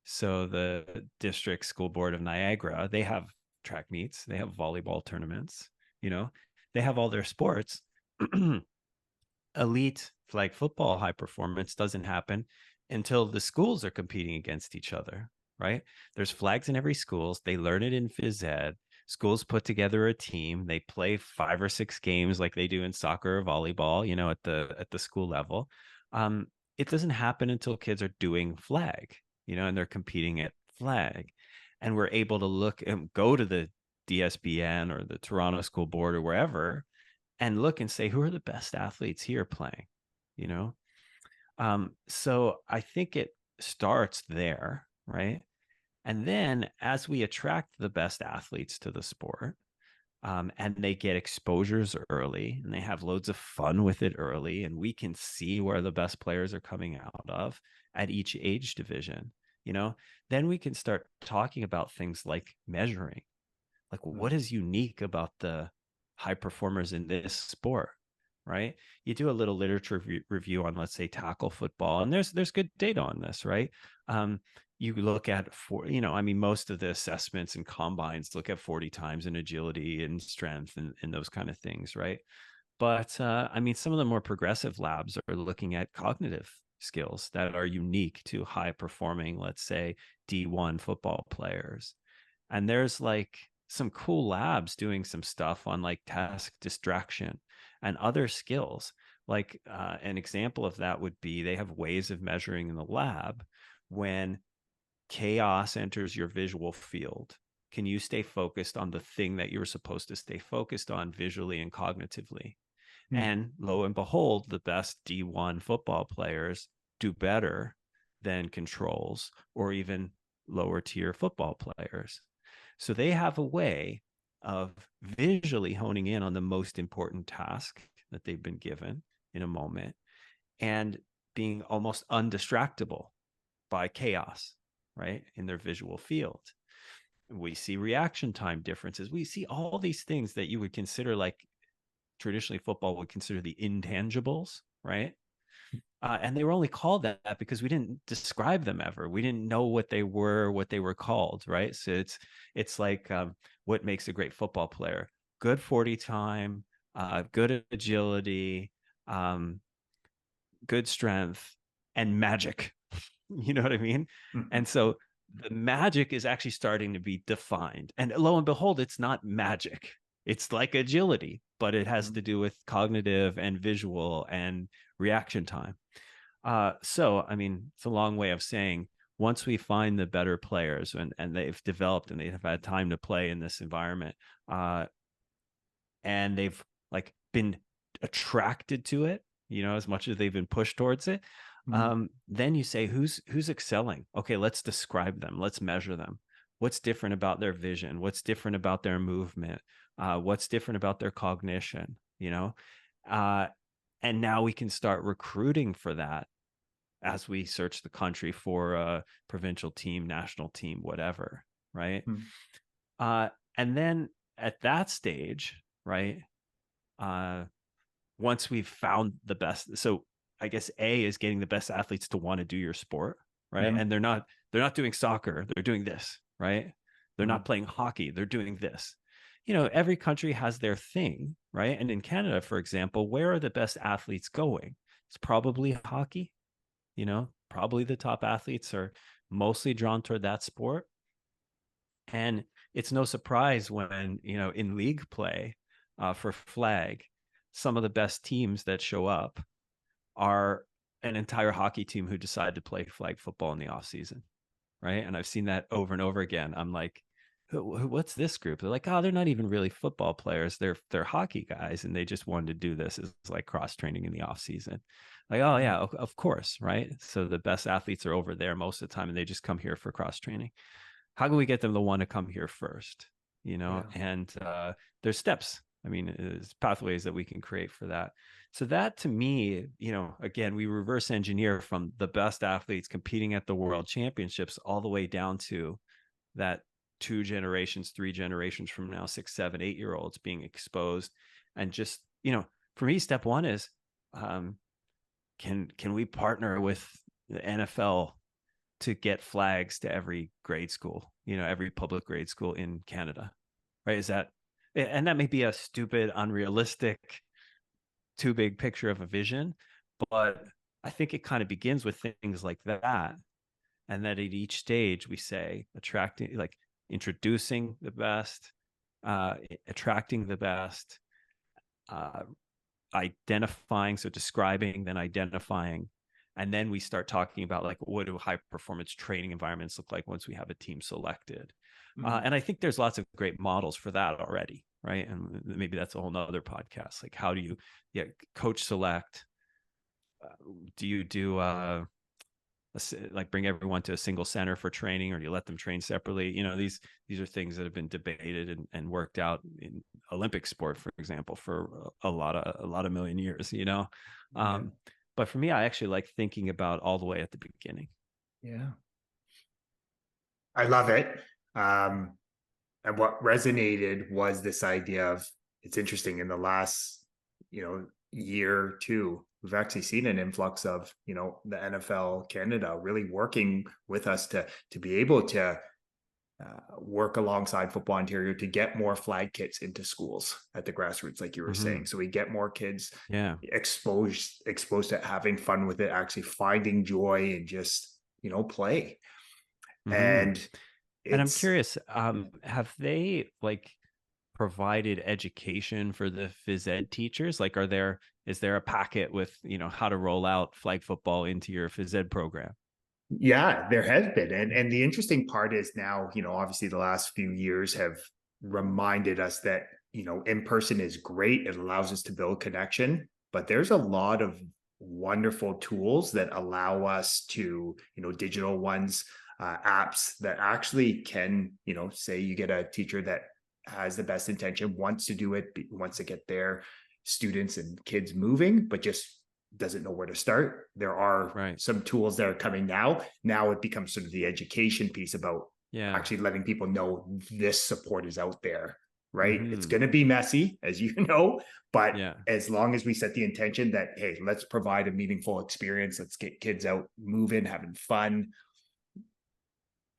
So the district school board of Niagara, they have track meets, they have volleyball tournaments, you know, they have all their sports. Elite flag football high performance doesn't happen until the schools are competing against each other, right? There's flags in every schools. They learn it in phys ed. Schools put together a team. They play 5 or 6 games like they do in soccer or volleyball, at the school level. Um, it doesn't happen until kids are doing flag, and they're competing at flag. And we're able to look and go to the DSBN or the Toronto School Board or wherever and look and say, who are the best athletes here playing, you know? So I think it starts there, right? And then as we attract the best athletes to the sport, and they get exposures early and they have loads of fun with it early, and we can see where the best players are coming out of at each age division, then we can start talking about things like measuring, like what is unique about the high performers in this sport, right? You do a little literature review on, let's say, tackle football, and there's good data on this, right? You look at most of the assessments and combines look at 40 times in agility and strength and those kind of things, right? But some of the more progressive labs are looking at cognitive skills that are unique to high performing, let's say, D1 football players. And there's like some cool labs doing some stuff on like task distraction and other skills. Like an example of that would be they have ways of measuring in the lab when chaos enters your visual field. Can you stay focused on the thing that you're supposed to stay focused on visually and cognitively? Mm, And lo and behold, the best D1 football players do better than controls or even lower tier football players. So they have a way of visually honing in on the most important task that they've been given in a moment and being almost undistractable by chaos, right, in their visual field. We see reaction time differences. We see all these things that you would consider, like traditionally football would consider the intangibles, right? And they were only called that because we didn't describe them ever. We didn't know what they were called, right? So it's like what makes a great football player: good 40 time, good agility, um, good strength, and magic. You know what I mean? mhm, And so the magic is actually starting to be defined. And lo and behold, it's not magic. It's like agility, but it has mhm, to do with cognitive and visual and reaction time. So it's a long way of saying once we find the better players and they've developed and they have had time to play in this environment, uh, and they've like been attracted to it, as much as they've been pushed towards it, mhm, then you say who's excelling. Okay, let's describe them, let's measure them. What's different about their vision? What's different about their movement? What's different about their cognition? uh, and now we can start recruiting for that as we search the country for a provincial team, national team, whatever, right? Mm. Uh, and then at that stage, right? Uh, Once we've found the best, so I guess A is getting the best athletes to want to do your sport, right? Mhm. And they're not doing soccer, they're doing this, right? They're not Mhm. playing hockey, they're doing this. Every country has their thing, right? And in Canada, for example, where are the best athletes going? It's probably hockey, probably the top athletes are mostly drawn toward that sport. And it's no surprise when, in league play for flag, some of the best teams that show up are an entire hockey team who decide to play flag football in the off season, right? And I've seen that over and over again. I'm like, what's this group? They're like, oh, they're not even really football players. They're hockey guys, and they just wanted to do this as like cross training in the off season. Like, oh Mhm. yeah, of course, right? So the best athletes are over there most of the time, and they just come here for cross training. How can we get them to want to come here first? Yeah. And there's steps. I mean, there's pathways that we can create for that. So that to me, again, we reverse engineer from the best athletes competing at the world championships all the way down to that 2 generations, 3 generations from now, 6, 7, 8 year olds being exposed. And just, for me, step one is um, can we partner with the NFL to get flags to every grade school, every public grade school in Canada, right? And that may be a stupid, unrealistic, too big picture of a vision, but I think it kind of begins with things like that. And that at each stage we say attracting, like introducing the best, uh, attracting the best, uh, identifying, so describing, then identifying, and then we start talking about like what do high performance training environments look like once we have a team selected. Mhm. And I think there's lots of great models for that already, right? And maybe that's a whole nother podcast. Like how do you, yeah, coach select? Do you do like bring everyone to a single center for training, or do you let them train separately? These are things that have been debated and worked out in Olympic sport, for example, for a lot of million years. Yeah. um, but for me, I actually like thinking about all the way at the beginning. Yeah. I love it. Um, and what resonated was this idea of it's interesting in the last, year or two, we've actually seen an influx of, the NFL Canada really working with us to be able to work alongside Football Ontario to get more flag kits into schools at the grassroots, like you were Hmm. saying. So we get more kids Yeah. exposed to having fun with it, actually finding joy and just play. Hmm. And And I'm it's curious, have they like provided education for the phys ed teachers? Like, is there a packet with, how to roll out flag football into your phys ed program? Yeah, there has been. And the interesting part is now, obviously the last few years have reminded us that, in person is great. It allows us to build connection, but there's a lot of wonderful tools that allow us to, digital ones, apps that actually can, say you get a teacher that has the best intention, wants to do it, wants to get their students and kids moving, but just doesn't know where to start. There are Right. some tools that are coming now. Now it becomes sort of the education piece about Yeah. actually letting people know this support is out there, right? It's Hmm. going to be messy, as you know, but Yeah. as long as we set the intention that, hey, let's provide a meaningful experience, let's get kids out moving, having fun,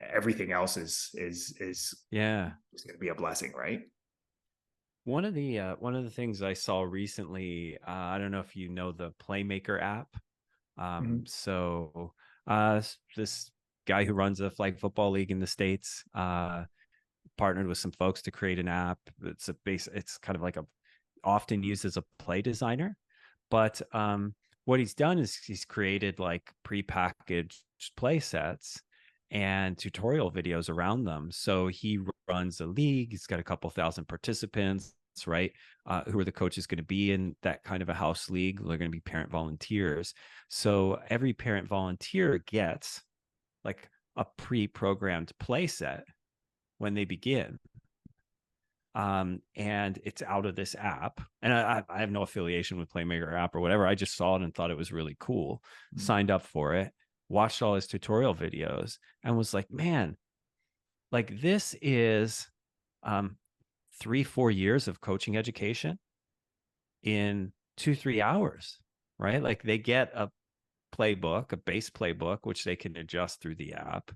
everything else Yeah. is going to be a blessing, right? One of the things I saw recently, I don't know if you know the Playmaker app. Mhm. This guy who runs a flag football league in the States partnered with some folks to create an app. It's kind of like a often used as a play designer, but what he's done is he's created like prepackaged play sets and tutorial videos around them. So he runs a league. He's got a couple thousand participants, right? Who are the coaches going to be in that kind of a house league? They're going to be parent volunteers. So every parent volunteer gets like a pre-programmed play set when they begin. and it's out of this app. And I have no affiliation with Playmaker app or whatever. I just saw it and thought it was really cool. Signed up for it, watched all his tutorial videos, and was like, man, like this is um, 3-4 years of coaching education in 2-3 hours, right? Like they get a playbook, a base playbook, which they can adjust through the app.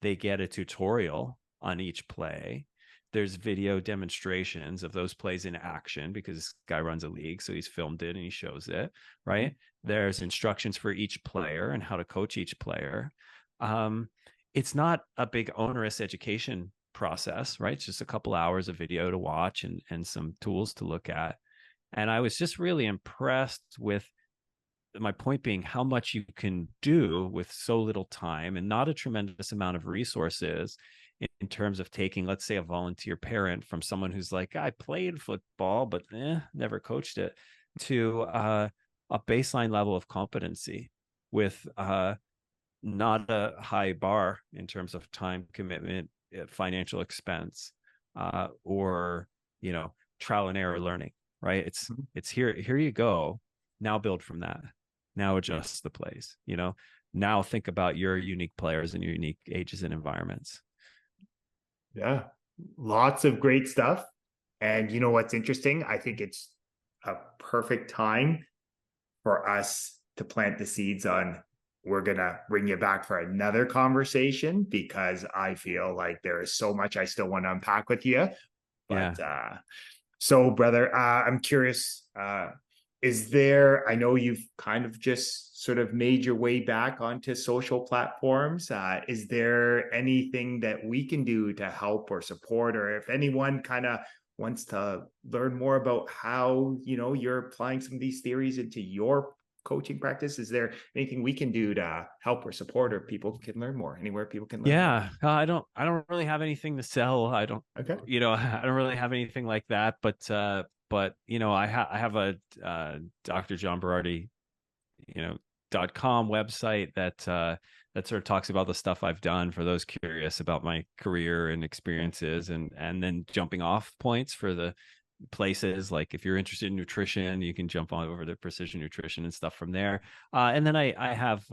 They get a tutorial on each play. There's video demonstrations of those plays in action because this guy runs a league, so he's filmed it and he shows it, right? There's instructions for each player and how to coach each player. It's not a big onerous education process, right? It's just a couple hours of video to watch and some tools to look at. And I was just really impressed with, my point being, how much you can do with so little time and not a tremendous amount of resources in terms of taking, let's say, a volunteer parent from someone who's like, I played football, but never coached it, to a baseline level of competency with not a high bar in terms of time commitment, financial expense, or, trial and error learning, right? It's here you go. Now build from that. Now adjust the plays, now think about your unique players and your unique ages and environments. Yeah, lots of great stuff. And you know what's interesting? I think it's a perfect time for us to plant the seeds on. We're going to bring you back for another conversation because I feel like there is so much I still want to unpack with you. But Yeah. so, brother, I'm curious. Is there, I know you've kind of just sort of made your way back onto social platforms. Is there anything that we can do to help or support, or if anyone kind of wants to learn more about how, you're applying some of these theories into your coaching practice, is there anything we can do to help or support, or people can learn more, anywhere people can learn more? Yeah, I don't really have anything to sell. I don't, Okay. I don't really have anything like that. But I have a Dr. John Berardi, .com website that sort of talks about the stuff I've done for those curious about my career and experiences, and then jumping off points for the places. Like if you're interested in nutrition, you can jump on over to precision nutrition and stuff from there. And then I have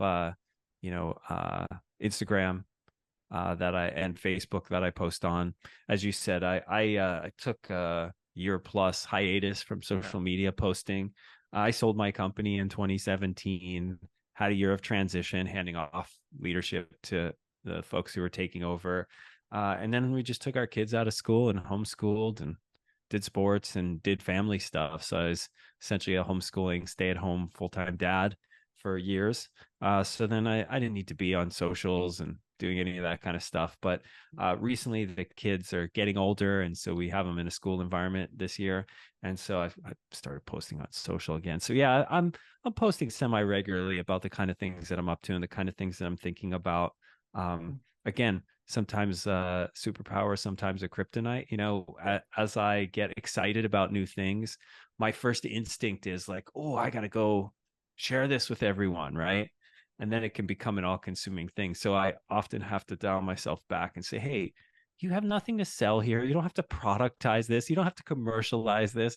Instagram, and Facebook that I post on. As you said, I took a year plus hiatus from social media posting. I sold my company in 2017, had a year of transition, handing off leadership to the folks who were taking over. And then we just took our kids out of school and homeschooled and did sports and did family stuff. So I was essentially a homeschooling, stay at home, full time dad for years. So then I didn't need to be on socials and doing any of that kind of stuff. But recently the kids are getting older, and so we have them in a school environment this year. And so I started posting on social again. So yeah, I'm posting semi regularly about the kind of things that I'm up to and the kind of things that I'm thinking about. Again, sometimes superpower, sometimes a kryptonite. As I get excited about new things, my first instinct is like, oh, I gotta go share this with everyone, right? And then it can become an all-consuming thing. So I often have to dial myself back and say, hey, you have nothing to sell here. You don't have to productize this. You don't have to commercialize this.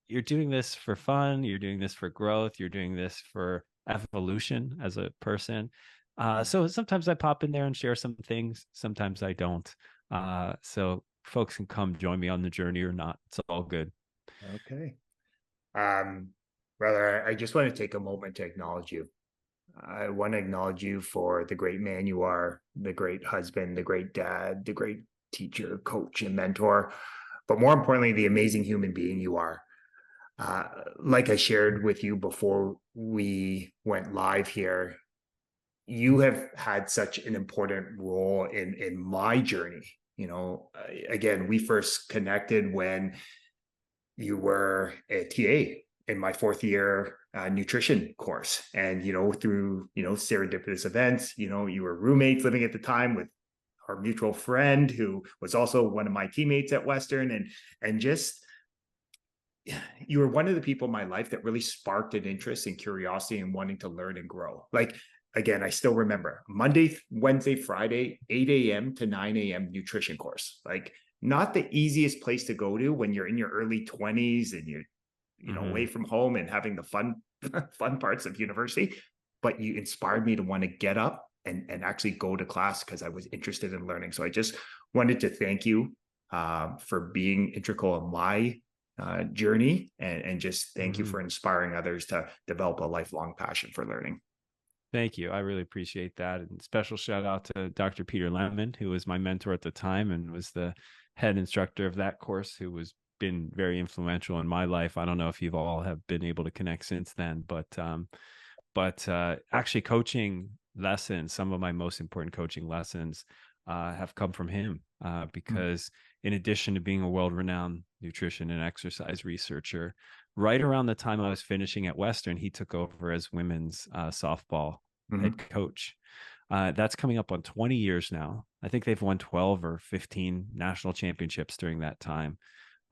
You're doing this for fun. You're doing this for growth. You're doing this for evolution as a person. So sometimes I pop in there and share some things. Sometimes I don't. So folks can come join me on the journey or not. It's all good. Okay. Um, Brother, I just want to take a moment to acknowledge you. I want to acknowledge you for the great man you are, the great husband, the great dad, the great teacher, coach, and mentor, but more importantly, the amazing human being you are. Uh, like I shared with you before we went live here, you have had such an important role in my journey. Again, we first connected when you were a TA in my fourth year nutrition course. And, through, serendipitous events, you were roommates living at the time with our mutual friend who was also one of my teammates at Western. And just, you were one of the people in my life that really sparked an interest and curiosity and wanting to learn and grow. Like, again, I still remember Monday, Wednesday, Friday, 8 a.m. to 9 a.m. nutrition course. Like, not the easiest place to go to when you're in your early 20s and you're, away Hmm. from home and having the fun, fun parts of university. But you inspired me to want to get up and actually go to class because I was interested in learning. So I just wanted to thank you for being integral in my journey and just thank you for Hmm. inspiring others to develop a lifelong passion for learning. Thank you. I really appreciate that. And special shout out to Dr. Peter Lemon, who was my mentor at the time and was the head instructor of that course, who was been very influential in my life. I don't know if you've all have been able to connect since then, but actually coaching lessons, some of my most important coaching lessons have come from him because in addition to being a world-renowned nutrition and exercise researcher, right around the time I was finishing at Western, he took over as women's softball head Mm-hmm. coach. That's coming up on 20 years now. I think they've won 12 or 15 national championships during that time.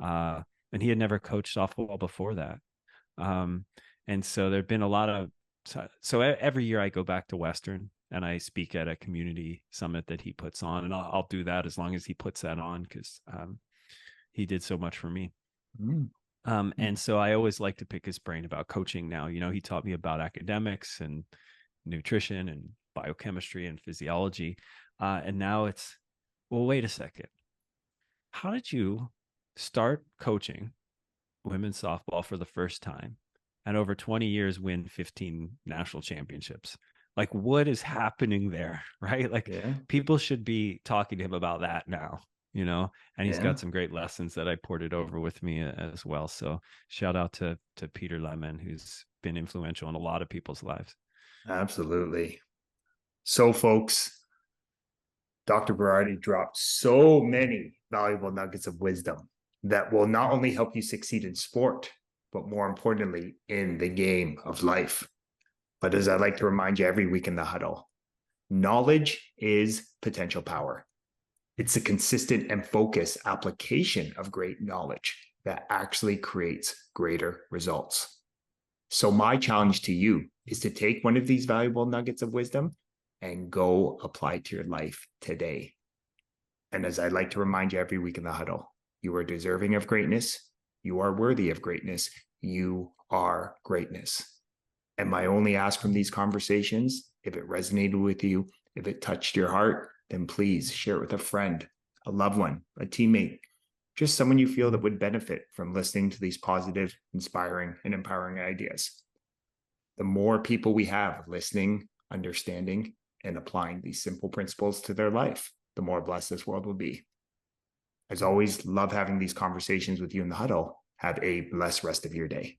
Uh, and he had never coached softball before that. Um, and so there've been a lot of every year I go back to Western and I speak at a community summit that he puts on, and I'll do that as long as he puts that on because he did so much for me. And so I always like to pick his brain about coaching. Now, he taught me about academics and nutrition and biochemistry and physiology, and now it's well, wait a second. How did you start coaching women's softball for the first time and over 20 years win 15 national championships? Like, what is happening there? Right? Like, Yeah. people should be talking to him about that now, and he's got Yeah. some great lessons that I ported over with me as well. So shout out to Peter Lemon, who's been influential in a lot of people's lives. Absolutely. So, folks, Dr. Berardi dropped so many valuable nuggets of wisdom that will not only help you succeed in sport, but more importantly, in the game of life. But as I like to remind you every week in the huddle, knowledge is potential power. It's a consistent and focused application of great knowledge that actually creates greater results. So, my challenge to you is to take one of these valuable nuggets of wisdom and go apply to your life today. And as I like to remind you every week in the huddle, you are deserving of greatness. You are worthy of greatness. You are greatness. And my only ask from these conversations, if it resonated with you, if it touched your heart, then please share it with a friend, a loved one, a teammate, just someone you feel that would benefit from listening to these positive, inspiring, and empowering ideas. The more people we have listening, understanding, and applying these simple principles to their life, the more blessed this world will be. As always, love having these conversations with you in the huddle. Have a blessed rest of your day.